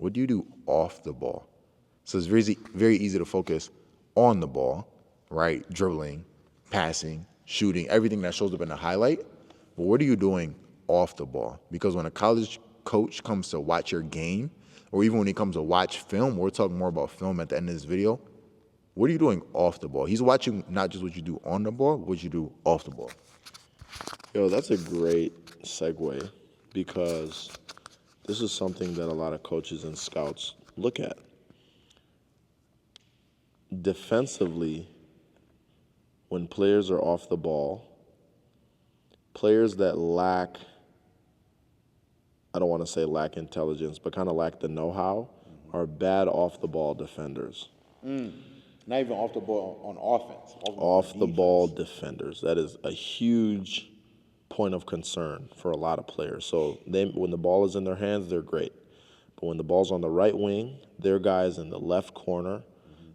What do you do off the ball? So it's very easy to focus on the ball, right? Dribbling, passing, shooting, everything that shows up in the highlight. But what are you doing off the ball? Because when a college coach comes to watch your game, or even when he comes to watch film, we're talking more about film at the end of this video, what are you doing off the ball? He's watching not just what you do on the ball, but what you do off the ball. Yo, that's a great segue because this is something that a lot of coaches and scouts look at. Defensively, when players are off the ball, players that lack, I don't want to say lack intelligence, but kind of lack the know-how, are bad off-the-ball defenders. Not even off the ball on offense. Off-the-ball defenders. That is a huge point of concern for a lot of players. So when the ball is in their hands, they're great. But when the ball's on the right wing, their guys in the left corner,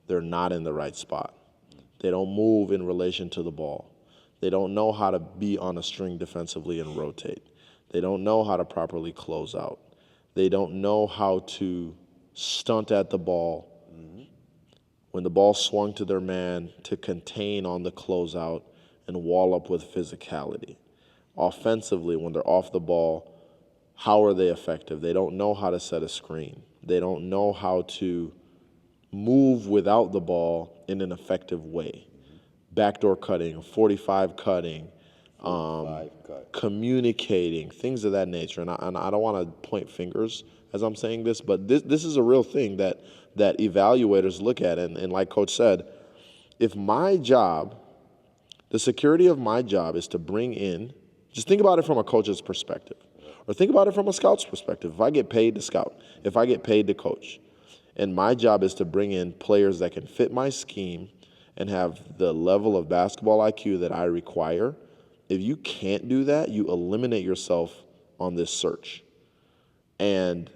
they're not in the right spot. They don't move in relation to the ball. They don't know how to be on a string defensively and rotate. They don't know how to properly close out. They don't know how to stunt at the ball when the ball swung to their man to contain on the closeout and wall up with physicality. Offensively, when they're off the ball, how are they effective? They don't know how to set a screen. They don't know how to move without the ball in an effective way. Backdoor cutting, 45 cutting, communicating, things of that nature. And I don't want to point fingers as I'm saying this, but this is a real thing that evaluators look at. And like Coach said, if my job, the security of my job is to bring in, just think about it from a coach's perspective, or think about it from a scout's perspective. If I get paid to scout, if I get paid to coach, and my job is to bring in players that can fit my scheme and have the level of basketball IQ that I require, if you can't do that, you eliminate yourself on this search. And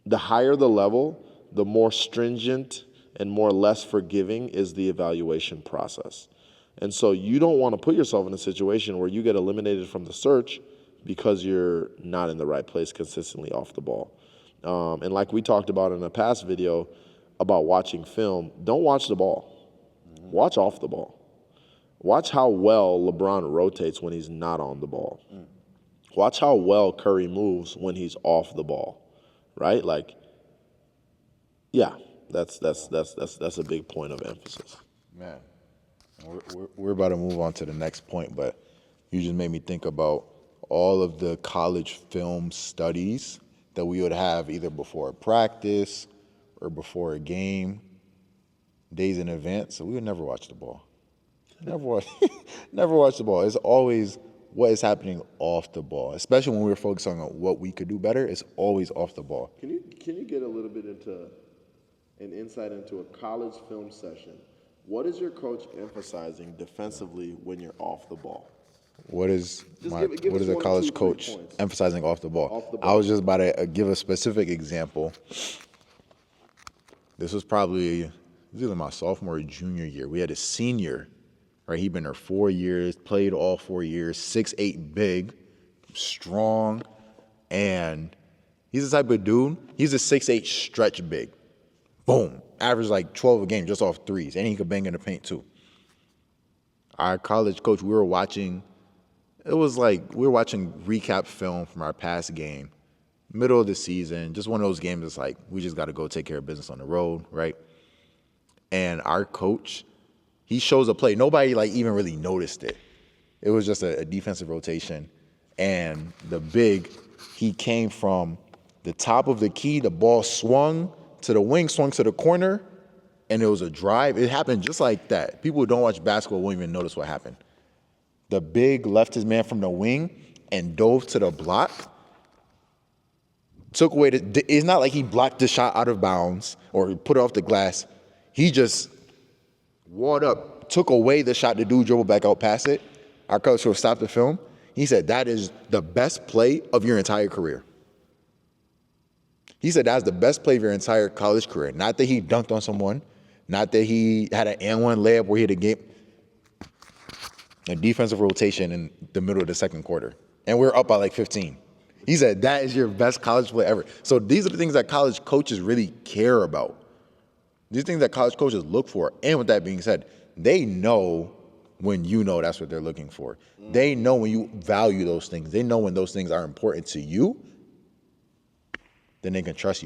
the higher the level, the more stringent and more less forgiving is the evaluation process. And so you don't want to put yourself in a situation where you get eliminated from the search because you're not in the right place consistently off the ball. And like we talked about in a past video about watching film, don't watch the ball. Watch off the ball. Watch how well LeBron rotates when he's not on the ball. Watch how well Curry moves when he's off the ball, right? Like, yeah, that's a big point of emphasis. Man, we're about to move on to the next point, but you just made me think about all of the college film studies that we would have either before a practice or before a game, days in advance. So we would never watch the ball. Never watch the ball. It's always what is happening off the ball, especially when we're focusing on what we could do better. It's always off the ball. Can you get a little bit into an insight into a college film session? What is your coach emphasizing defensively when you're off the ball? What is give us a one, college 2, 3 coach points. emphasizing off the ball? Off the ball. I was just about to give a specific example. This was either my sophomore or junior year. We had a senior, right? He'd been there 4 years, played all 4 years, 6'8", big, strong, and he's the type of dude, he's a 6'8" stretch big. Boom. Average like 12 a game just off threes, and he could bang in the paint too. Our college coach, we were watching recap film from our past game, middle of the season, just one of those games that's like, we just got to go take care of business on the road, right? And our coach, he shows a play. Nobody even really noticed it. It was just a defensive rotation. And the big, he came from the top of the key, the ball swung to the wing, swung to the corner, and it was a drive. It happened just like that. People who don't watch basketball won't even notice what happened. The big left his man from the wing and dove to the block. Took away it's not like he blocked the shot out of bounds or put it off the glass. He just walled up, took away the shot. The dude dribbled back out past it. Our coach will stop the film. He said, that is the best play of your entire career. He said that's the best play of your entire college career. Not that he dunked on someone. Not that he had an and-one layup where he had a game. A defensive rotation in the middle of the second quarter. And we were up by 15. He said that is your best college play ever. So these are the things that college coaches really care about. These things that college coaches look for. And with that being said, they know when you know that's what they're looking for. They know when you value those things. They know when those things are important to you, then they can trust you.